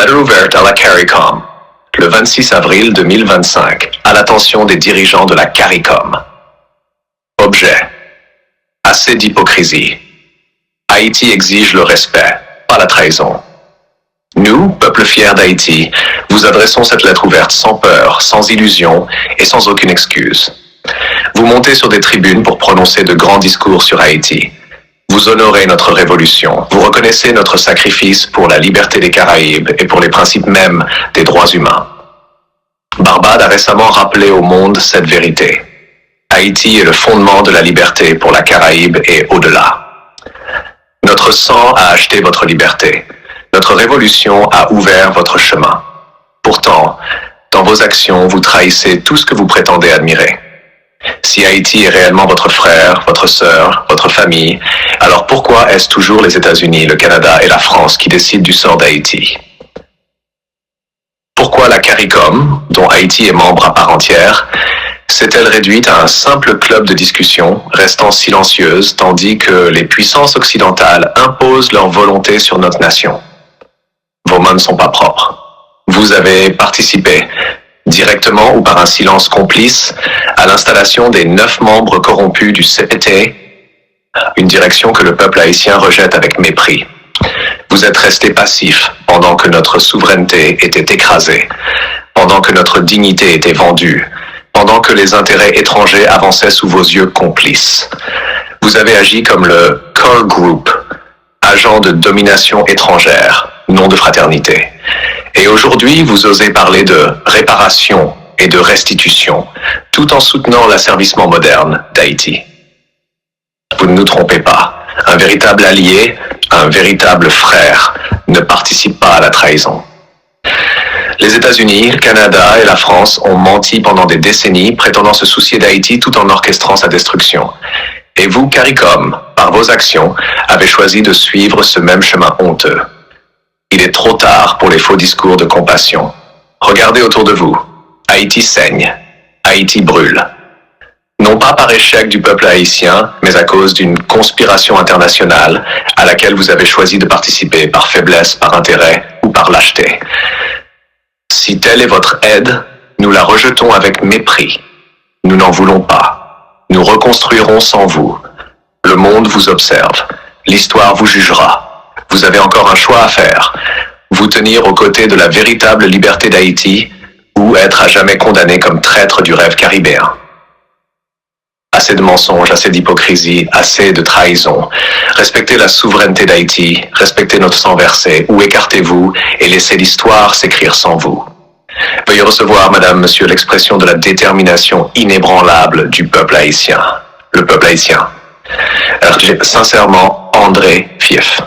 Lettre ouverte à la CARICOM, le 26 avril 2025, à l'attention des dirigeants de la CARICOM. Objet. Assez d'hypocrisie. Haïti exige le respect, pas la trahison. Nous, peuple fier d'Haïti, vous adressons cette lettre ouverte sans peur, sans illusion et sans aucune excuse. Vous montez sur des tribunes pour prononcer de grands discours sur Haïti. Vous honorez notre révolution. Vous reconnaissez notre sacrifice pour la liberté des Caraïbes et pour les principes mêmes des droits humains. Barbade a récemment rappelé au monde cette vérité. Haïti est le fondement de la liberté pour la Caraïbe et au-delà. Notre sang a acheté votre liberté. Notre révolution a ouvert votre chemin. Pourtant, dans vos actions, vous trahissez tout ce que vous prétendez admirer. Si Haïti est réellement votre frère, votre sœur, votre famille, alors pourquoi est-ce toujours les États-Unis, le Canada et la France qui décident du sort d'Haïti? Pourquoi la CARICOM, dont Haïti est membre à part entière, s'est-elle réduite à un simple club de discussion, restant silencieuse, tandis que les puissances occidentales imposent leur volonté sur notre nation? Vos mains ne sont pas propres. Vous avez participé, directement ou par un silence complice, à l'installation des 9 membres corrompus du CPT, une direction que le peuple haïtien rejette avec mépris. Vous êtes resté passif pendant que notre souveraineté était écrasée, pendant que notre dignité était vendue, pendant que les intérêts étrangers avançaient sous vos yeux complices. Vous avez agi comme le Core Group, agent de domination étrangère, non de fraternité. Et aujourd'hui, vous osez parler de réparation et de restitution, tout en soutenant l'asservissement moderne d'Haïti. Vous ne nous trompez pas. Un véritable allié, un véritable frère, ne participe pas à la trahison. Les États-Unis, le Canada et la France ont menti pendant des décennies, prétendant se soucier d'Haïti tout en orchestrant sa destruction. Et vous, CARICOM, par vos actions, avez choisi de suivre ce même chemin honteux. Il est trop tard pour les faux discours de compassion. Regardez autour de vous. Haïti saigne. Haïti brûle. Non pas par échec du peuple haïtien, mais à cause d'une conspiration internationale à laquelle vous avez choisi de participer par faiblesse, par intérêt ou par lâcheté. Si telle est votre aide, nous la rejetons avec mépris. Nous n'en voulons pas. Nous reconstruirons sans vous. Le monde vous observe. L'histoire vous jugera. Vous avez encore un choix à faire. Vous tenir aux côtés de la véritable liberté d'Haïti ou être à jamais condamné comme traître du rêve caribéen. Assez de mensonges, assez d'hypocrisie, assez de trahison. Respectez la souveraineté d'Haïti, respectez notre sang versé, ou écartez-vous et laissez l'histoire s'écrire sans vous. Veuillez recevoir, madame, monsieur, l'expression de la détermination inébranlable du peuple haïtien. Le peuple haïtien. Sincèrement, André Fief.